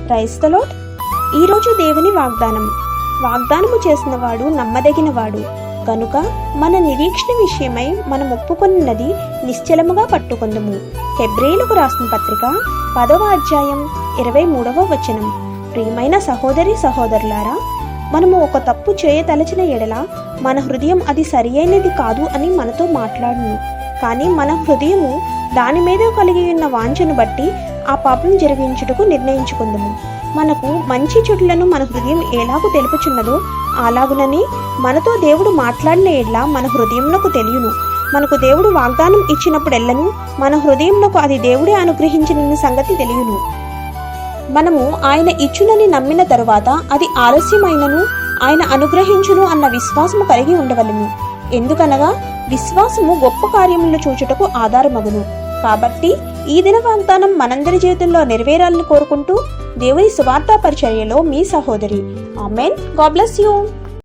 Praise the lord. ఈరోజు దేవుని వాగ్దానము చేసినవాడు నమ్మదగినవాడు కనుక మన నిరీక్షణ విషయమై మనం ఒప్పుకొన్నది నిశ్చలముగా పట్టుకొందుము. హెబ్రీయులకు రాసిన పత్రిక 10వ అధ్యాయం 23వ వచనం. ప్రియమైన సహోదరి సహోదరులారా, మనము ఒక తప్పు చేయతలచిన ఎడల మన హృదయం అది సరియైనది కాదు అని మనతో మాట్లాడును. కానీ మన హృదయము దాని మీద కలిగి ఉన్న వాంఛను బట్టి ఆ పాపం జరిగించుటకు నిర్ణయించుకుందాము. మనకు మంచి చెడులను మన హృదయం ఎలాగూ తెలుపుచున్నదో అలాగునని మనతో దేవుడు మాట్లాడిన ఎడ్ల మన హృదయమునకు తెలియను. మనకు దేవుడు వాగ్దానం ఇచ్చినప్పుడెల్లను మన హృదయమునకు అది దేవుడే అనుగ్రహించిన సంగతి తెలియను. మనము ఆయన ఇచ్చునని నమ్మిన తరువాత అది ఆలస్యమైనను ఆయన అనుగ్రహించును అన్న విశ్వాసము కలిగి ఉండవలెను. ఎందుకనగా విశ్వాసము గొప్ప కార్యములను చూచుటకు ఆధారమగును. కాబట్టి ఈ దిన వాగ్దానం మనందరి జీవితంలో నెరవేరాలని కోరుకుంటూ దేవుని సువార్తా పరిచర్యలో మీ సహోదరి. ఆమెన్. God bless you.